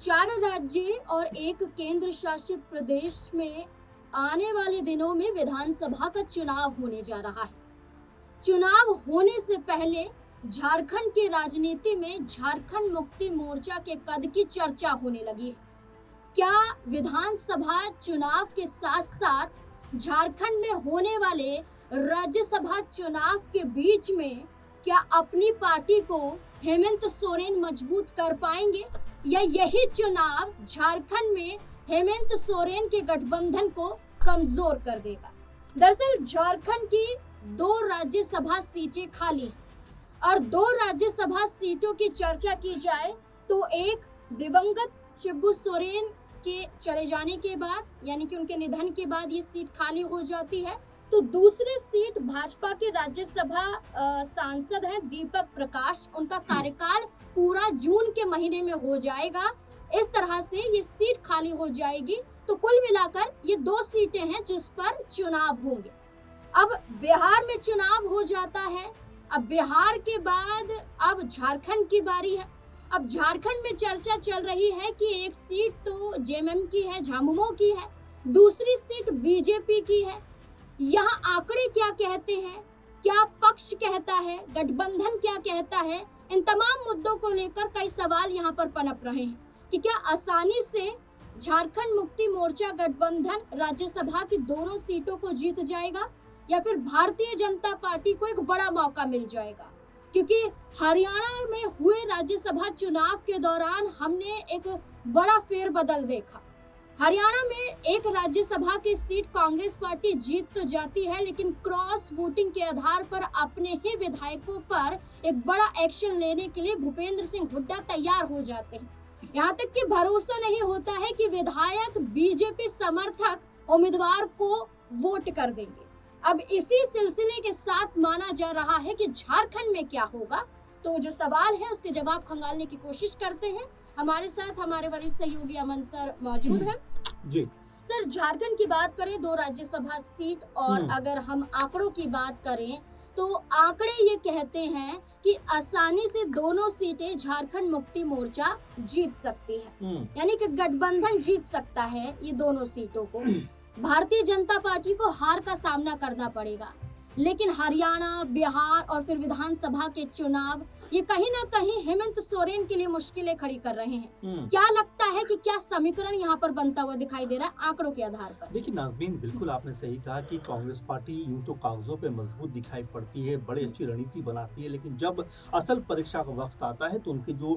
4 राज्य और एक केंद्र शासित प्रदेश में आने वाले दिनों में विधानसभा का चुनाव होने जा रहा है। चुनाव होने से पहले झारखंड की राजनीति में झारखंड मुक्ति मोर्चा के कद की चर्चा होने लगी है। क्या विधानसभा चुनाव के साथ साथ झारखंड में होने वाले राज्यसभा चुनाव के बीच में क्या अपनी पार्टी को हेमंत सोरेन मजबूत कर पाएंगे, या यही चुनाव झारखंड में हेमंत सोरेन के गठबंधन को कमजोर कर देगा? दरअसल झारखंड की 2 राज्यसभा सीटें खाली हैं और 2 राज्यसभा सीटों की चर्चा की जाए तो एक दिवंगत शिबू सोरेन के चले जाने के बाद यानी कि उनके निधन के बाद ये सीट खाली हो जाती है, तो दूसरी सीट भाजपा के राज्यसभा सांसद हैं दीपक प्रकाश, उनका कार्यकाल पूरा जून के महीने में हो जाएगा। इस तरह से ये सीट खाली हो जाएगी। तो कुल मिलाकर ये 2 सीटें हैं जिस पर चुनाव होंगे। अब बिहार में चुनाव हो जाता है। अब बिहार के बाद अब झारखंड की बारी है। अब झारखंड में चर्चा चल रही है कि एक सीट तो जेएमएम की है, झामुमो की है, दूसरी सीट बीजेपी की है। यहाँ आंकड़े क्या कहते हैं, क्या पक्ष कहता है, गठबंधन क्या कहता है, इन तमाम मुद्दों को लेकर कई सवाल यहाँ पर पनप रहे हैं कि क्या आसानी से झारखंड मुक्ति मोर्चा गठबंधन राज्यसभा की दोनों सीटों को जीत जाएगा, या फिर भारतीय जनता पार्टी को एक बड़ा मौका मिल जाएगा? क्योंकि हरियाणा में हुए राज्यसभा चुनाव के दौरान हमने एक बड़ा फेरबदल देखा। हरियाणा में एक राज्यसभा की सीट कांग्रेस पार्टी जीत तो जाती है, लेकिन क्रॉस वोटिंग के आधार पर अपने ही विधायकों पर एक बड़ा एक्शन लेने के लिए भूपेंद्र सिंह हुड्डा तैयार हो जाते हैं। यहाँ तक कि भरोसा नहीं होता है कि विधायक बीजेपी समर्थक उम्मीदवार को वोट कर देंगे। अब इसी सिलसिले के साथ माना जा रहा है कि झारखंड में क्या होगा। तो जो सवाल है उसके जवाब खंगालने की कोशिश करते हैं। हमारे साथ हमारे वरिष्ठ सहयोगी अमन सर मौजूद हैं। जी सर, झारखंड की बात करें 2 राज्यसभा सीट और अगर हम आंकड़ों की बात करें तो आंकड़े ये कहते हैं कि आसानी से दोनों सीटें झारखंड मुक्ति मोर्चा जीत सकती है, यानी कि गठबंधन जीत सकता है ये दोनों सीटों को। भारतीय जनता पार्टी को हार का सामना करना पड़ेगा, लेकिन हरियाणा, बिहार और फिर विधानसभा के चुनाव ये कहीं ना कहीं हेमंत सोरेन के लिए मुश्किलें खड़ी कर रहे हैं। क्या लगता है कि क्या समीकरण यहाँ पर बनता हुआ दिखाई दे रहा है आंकड़ों के आधार पर? देखिए नाज़मीन, बिल्कुल आपने सही कहा कि कांग्रेस पार्टी यूं तो कागजों पे मजबूत दिखाई पड़ती है, बड़ी अच्छी रणनीति बनाती है, लेकिन जब असल परीक्षा का वक्त आता है तो उनके जो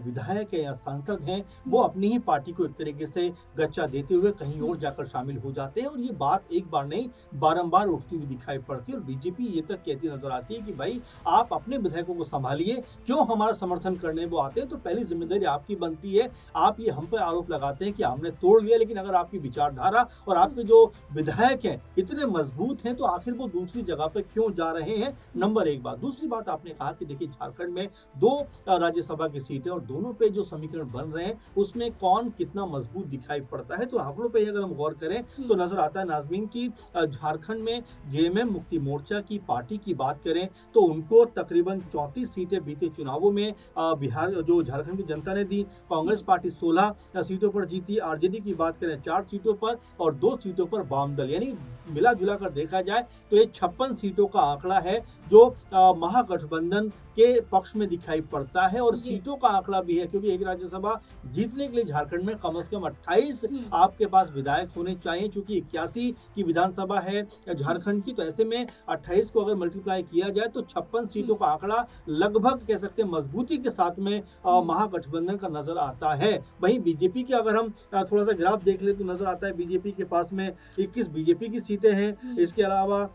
विधायक है या सांसद हैं वो अपनी ही पार्टी को एक तरीके से गच्चा देते हुए कहीं और जाकर शामिल हो जाते हैं। और ये बात एक बार नहीं बारंबार उठती हुई दिखाई पड़ती है और बीजेपी ये तक कहती नजर आती है कि भाई आप अपने विधायकों को संभालिए, क्यों हमारा समर्थन करने वो आते हैं, तो पहली जिम्मेदारी आपकी बनती है। आप ये हम पर आरोप लगाते हैं कि हमने तोड़ लिया, लेकिन अगर आपकी विचारधारा और आपके जो विधायक हैं इतने मजबूत हैं तो आखिर वो दूसरी जगह पर क्यों जा रहे हैं? नंबर 1 बात। दूसरी बात, आपने कहा कि देखिए झारखंड में 2 राज्यसभा की सीटें और दोनों पे जो समीकरण बन रहे हैं उसमें कौन कितना मजबूत दिखाई पड़ता है। तो आंकड़ों पे अगर हम गौर करें तो नजर आता है नाज़मीन की झारखंड में जेएमएम मुक्ति मोर्चा की पार्टी की बात करें तो उनको तकरीबन 34 सीटें बीते चुनावों में बिहार जो झारखंड की जनता ने दी। कांग्रेस पार्टी 16 सीटों पर जीती। आरजेडी की बात करें 4 सीटों पर और 2 सीटों पर वाम दल, यानी मिला जुला कर देखा जाए तो ये 56 सीटों का आंकड़ा है जो महागठबंधन के पक्ष में दिखाई पड़ता है। और सीटों का आंकड़ा भी है क्योंकि एक राज्यसभा जीतने के लिए झारखंड में कम से कम 28 आपके पास विधायक होने चाहिए, क्योंकि 81 की विधानसभा है झारखंड की। तो ऐसे में 28 को अगर मल्टीप्लाई किया जाए तो 56 सीटों का आंकड़ा लगभग कह सकते हैं मजबूती के साथ में महागठबंधन का नजर आता है। वहीं बीजेपी के अगर हम थोड़ा सा ग्राफ देख ले तो नजर आता है बीजेपी के पास में 21 बीजेपी की सीटें हैं। इसके अलावा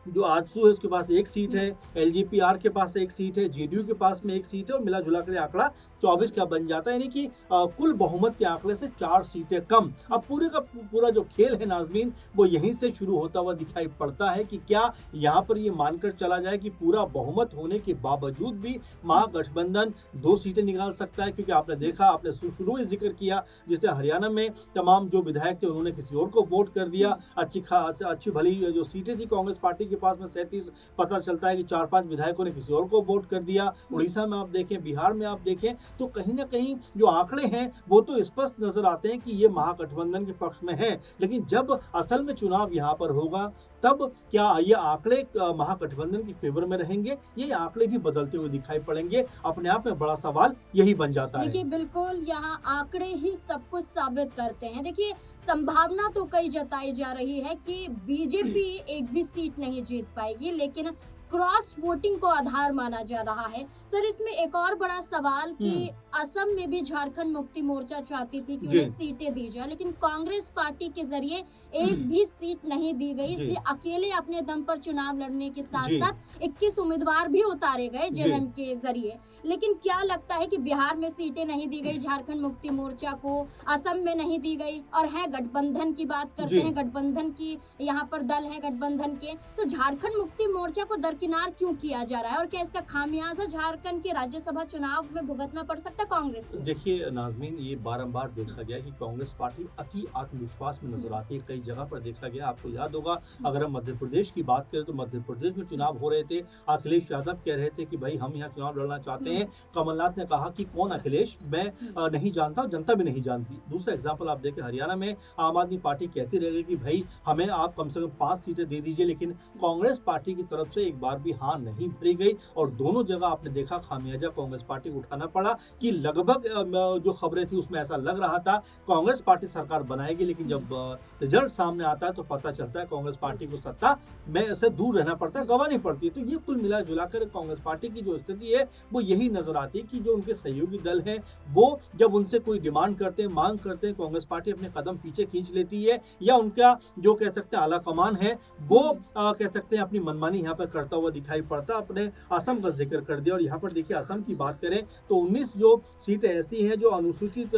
जो आजसू है उसके पास 1 सीट है, एलजेपीआर के पास 1 सीट है, जेडीयू के पास में 1 सीट है और मिला जुला कर आंकड़ा 24 का बन जाता है, यानी कि कुल बहुमत के आंकड़े से 4 सीटें कम। अब पूरे का पूरा जो खेल है नाज़मीन वो यहीं से शुरू होता हुआ दिखाई पड़ता है कि क्या यहाँ पर ये मानकर चला जाए कि पूरा बहुमत होने के बावजूद भी महागठबंधन 2 सीटें निकाल सकता है। क्योंकि आपने देखा, आपने शुरू में जिक्र किया जिसने हरियाणा में तमाम जो विधायक थे उन्होंने किसी और को वोट कर दिया। अच्छी भली जो सीटें थी कांग्रेस पार्टी के पास में 37, पता चलता है कि 4-5 विधायकों ने किसी और को वोट कर दिया। उड़ीसा में आप देखें, बिहार में आप देखें, तो कहीं ना कहीं जो आंकड़े हैं वो तो स्पष्ट नजर आते हैं कि ये महागठबंधन के पक्ष में है, लेकिन जब असल में चुनाव यहाँ पर होगा तब क्या ये आंकड़े महागठबंधन की फेवर में रहेंगे, ये आंकड़े भी बदलते हुए दिखाई पड़ेंगे? अपने आप में बड़ा सवाल यही बन जाता है। देखिए बिल्कुल यहाँ आंकड़े ही सब कुछ साबित करते हैं। देखिए संभावना तो कई जताई जा रही है कि बीजेपी एक भी सीट नहीं जीत पाएगी, लेकिन क्रॉस वोटिंग को आधार माना जा रहा है। सर इसमें एक और बड़ा सवाल कि असम में भी झारखंड मुक्ति मोर्चा चाहती थी कि जी। उन्हें सीटें दी जाए, लेकिन कांग्रेस पार्टी के जरिए एक भी सीट नहीं दी गई, जी। इसलिए अकेले अपने दम पर चुनाव लड़ने के साथ जी। साथ 21 उम्मीदवार भी उतारे गए जी। जेएमएम के जरिए। लेकिन क्या लगता है कि बिहार में सीटें नहीं दी गई झारखंड मुक्ति मोर्चा को, असम में नहीं दी गई, और है गठबंधन की बात करते जी। हैं, गठबंधन की यहाँ पर दल है गठबंधन के, तो झारखंड मुक्ति मोर्चा को दरकिनार क्यों किया जा रहा है, और क्या इसका खामियाजा झारखंड के राज्यसभा चुनाव में भुगतना पड़ सकता है कांग्रेस को? देखिए नाजमीन, ये बारंबार देखा गया कि कांग्रेस पार्टी अति आत्मविश्वास में नजर आती है। कई जगह पर देखा गया, आपको याद होगा, अगर हम मध्य प्रदेश की बात करें तो मध्य प्रदेश में चुनाव हो रहे थे, अखिलेश यादव कह रहे थे कि भाई हम यहाँ चुनाव लड़ना चाहते हैं। कमलनाथ ने कहा कि कौन अखिलेश, मैं नहीं जानता, जनता भी नहीं जानती। दूसरा एग्जाम्पल आप देखें, हरियाणा में आम आदमी पार्टी कहती रहेगी कि भाई हमें आप कम से कम 5 सीटें दे दीजिए, लेकिन कांग्रेस पार्टी की तरफ से एक बार भी हाँ नहीं भरी गई, और दोनों जगह आपने देखा खामियाजा कांग्रेस पार्टी को उठाना पड़ा। कि लगभग जो खबरें थी उसमें ऐसा लग रहा था कांग्रेस पार्टी सरकार बनाएगी, लेकिन जब रिजल्ट सामने आता है तो पता चलता है कांग्रेस पार्टी को सत्ता में से दूर रहना पड़ता है, गंवानी पड़ती है। तो ये कुल मिला जुलाकर कांग्रेस पार्टी की जो स्थिति है वो यही नजर आती है कि जो उनके सहयोगी दल हैं वो जब उनसे कोई डिमांड करते हैं, मांग करते हैं, कांग्रेस पार्टी अपने कदम पीछे खींच लेती है, या उनका जो कह सकते हैं आला कमान है वो कह सकते हैं अपनी मनमानी यहाँ पर करता हुआ दिखाई पड़ता। अपने असम का जिक्र कर दिया, और यहाँ पर देखिए असम की बात करें तो 19 जो सीटें ऐसी हैं जो अनुसूचित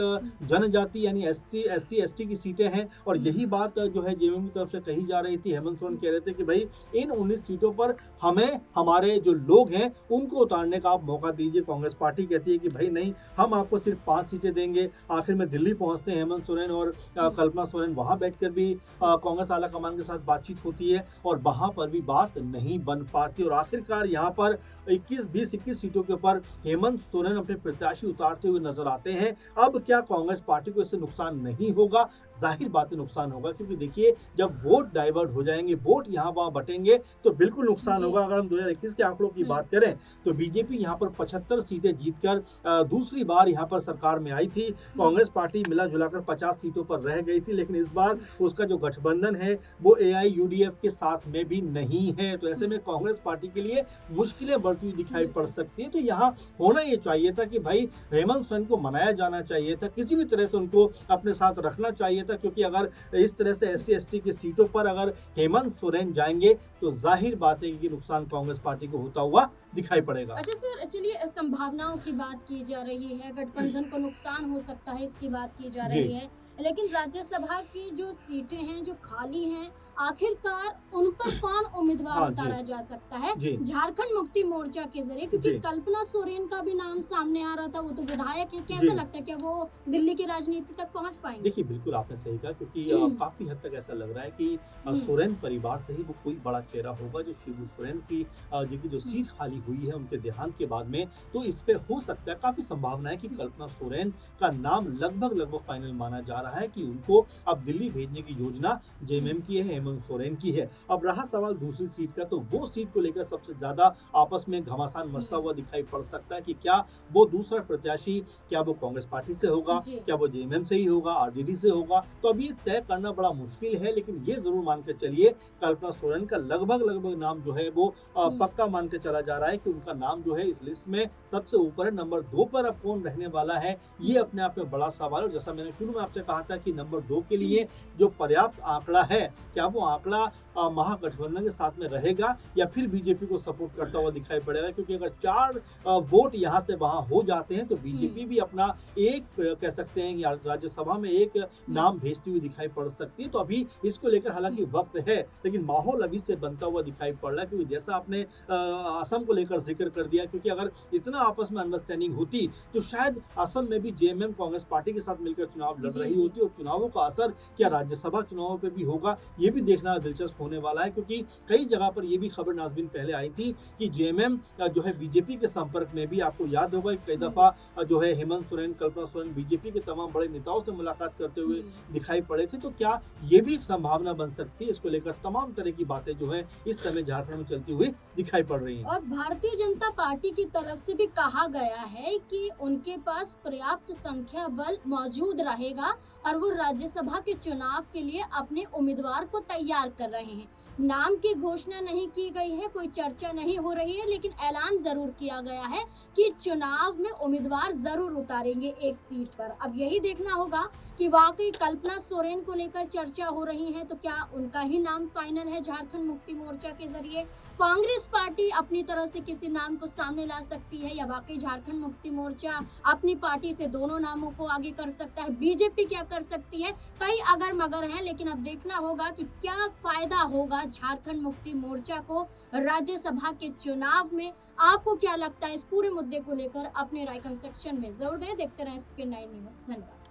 जनजाति यानी SC/ST की सीटें हैं, और यही बात जो है जेएमएम की तरफ से कही जा रही थी। हेमंत सोरेन कह रहे थे कि भाई इन 19 सीटों पर हमें हमारे जो लोग हैं उनको उतारने का आप मौका दीजिए। कांग्रेस पार्टी कहती है कि भाई नहीं, हम आपको सिर्फ 5 सीटें देंगे। आखिर में दिल्ली पहुंचते हैं हेमंत सोरेन और कल्पना सोरेन, वहां बैठकर भी कांग्रेस आला कमान के साथ बातचीत होती है, और वहां पर भी बात नहीं बन पाती, और आखिरकार यहाँ पर 21 सीटों के ऊपर हेमंत सोरेन अपने प्रत्याशी उतारते हुए नजर आते हैं। अब क्या कांग्रेस पार्टी को इससे नुकसान नहीं होगा? जाहिर बात है नुकसान होगा, क्योंकि देखिए जब वोट डाइवर्ट हो जाएंगे, वोट यहाँ वहां बटेंगे, तो बिल्कुल नुकसान होगा। अगर हम 2021 के आंकड़ों की बात करें तो बीजेपी यहाँ पर 75 सीटें जीतकर दूसरी बार यहाँ पर सरकार में आई थी। कांग्रेस पार्टी मिला जुलाकर 50 सीटों पर रह गई थी, लेकिन इस बार उसका जो गठबंधन है वो AIUDF के साथ में भी नहीं है। तो ऐसे में कांग्रेस पार्टी के लिए मुश्किलें बढ़ती हुई दिखाई पड़ सकती है। तो यहाँ होना ये चाहिए था कि भाई हेमंत सोरेन को मनाया जाना चाहिए था, किसी भी तरह से उनको अपने साथ रखना चाहिए था, क्योंकि अगर इस तरह से SC/ST की सीटों पर अगर हेमंत सोरेन जाएंगे तो जाहिर बात है कि नुकसान कांग्रेस पार्टी को होता हुआ दिखाई पड़ेगा। अच्छा सर, चलिए संभावनाओं की बात की जा रही है, गठबंधन को नुकसान हो सकता है इसकी बात की जा रही है, लेकिन राज्यसभा की जो सीटें हैं जो खाली हैं, आखिरकार उन पर कौन उम्मीदवार उतारा जा सकता है झारखंड मुक्ति मोर्चा के जरिए? क्योंकि कल्पना सोरेन का भी नाम सामने आ रहा था, वो तो विधायक है, कैसा लगता है क्या वो दिल्ली की राजनीति तक पहुंच पाएंगे? देखिए बिल्कुल आपने सही कहा, क्योंकि काफी हद तक ऐसा लग रहा है कि सोरेन परिवार से ही वो कोई बड़ा चेहरा होगा। जो शिबू सोरेन की जो सीट खाली हुई है उनके देहांत के बाद में, तो इस पे हो सकता है, काफी संभावना है कि कल्पना सोरेन का नाम लगभग फाइनल माना जा रहा है कि उनको अब दिल्ली भेजने की योजना जेएमएम की है, हेमंत सोरेन की है। अब रहा सवाल दूसरी सीट का, तो वो सीट को लेकर सबसे ज्यादा आपस में घमासान मचता हुआ दिखाई पड़ सकता है कि क्या वो दूसरा प्रत्याशी, क्या वो कांग्रेस पार्टी से होगा, क्या वो जेएमएम से ही होगा, आरजेडी से होगा? तो अब ये तय करना बड़ा मुश्किल है, लेकिन ये जरूर मान के चलिए कल्पना सोरेन का लगभग नाम जो है वो पक्का मान के चला जा रहा है कि उनका नाम जो है इस लिस्ट में सबसे ऊपर है। नंबर 2 पर अब कौन रहने वाला है, ये अपने आप में बड़ा सवाल है। जैसा मैंने शुरू में आपसे कहा था कि नंबर 2 के लिए जो पर्याप्त आंकड़ा है, क्या वो आंकड़ा महागठबंधन के साथ में रहेगा या फिर बीजेपी को सपोर्ट करता हुआ दिखाई पड़ेगा? क्योंकि अगर 4 वोट यहाँ से वहां हो जाते हैं तो बीजेपी भी अपना एक कह सकते हैं कि राज्यसभा में एक नाम भेजती हुई दिखाई पड़ सकती है। तो अभी इसको लेकर हालांकि वक्त है, लेकिन माहौल अभी से बनता हुआ दिखाई पड़ रहा है, क्योंकि जैसा आपने असम को लेकर जिक्र कर दिया, क्योंकि अगर इतना आपस में अंडरस्टैंडिंग होती तो शायद असम में भी जेएमएम कांग्रेस पार्टी के साथ मिलकर चुनाव लड़ जी, रही जी। होती और चुनावों का असर क्या राज्यसभा चुनावों पे भी होगा, ये भी देखना दिलचस्प होने वाला है। क्योंकि कई जगह पर ये भी खबर नाज़रीन पहले आई थी कि जेएमएम जो है बीजेपी के संपर्क में भी, आपको याद होगा कई दफा जो है हेमंत सोरेन, कल्पना सोरेन बीजेपी के तमाम बड़े नेताओं से मुलाकात करते हुए दिखाई पड़े थे। तो क्या ये भी एक संभावना बन सकती है? इसको लेकर तमाम तरह की बातें जो है इस समय झारखंड में चलती हुई दिखाई पड़ रही हैं। और भारतीय जनता पार्टी की तरफ से भी कहा गया है कि उनके पास पर्याप्त संख्या बल मौजूद रहेगा और वो राज्यसभा के चुनाव के लिए अपने उम्मीदवार को तैयार कर रहे हैं। नाम की घोषणा नहीं की गई है, कोई चर्चा नहीं हो रही है, लेकिन ऐलान जरूर किया गया है कि चुनाव में उम्मीदवार जरूर उतारेंगे एक सीट पर। अब यही देखना होगा कि वाकई कल्पना सोरेन को लेकर चर्चा हो रही है तो क्या उनका ही नाम फाइनल है झारखंड मुक्ति मोर्चा के जरिए। कांग्रेस पार्टी अपनी तरफ से किसी नाम को सामने ला सकती है या वाकई झारखंड मुक्ति मोर्चा अपनी पार्टी से दोनों नामों को आगे कर सकता है। बीजेपी क्या कर सकती है, कई अगर मगर हैं, लेकिन अब देखना होगा कि क्या फायदा होगा झारखंड मुक्ति मोर्चा को राज्यसभा के चुनाव में। आपको क्या लगता है इस पूरे मुद्दे को लेकर? अपने राय कमेंट सेक्शन में जरूर दें। देखते रहें SPN9 न्यूज़। धन्यवाद।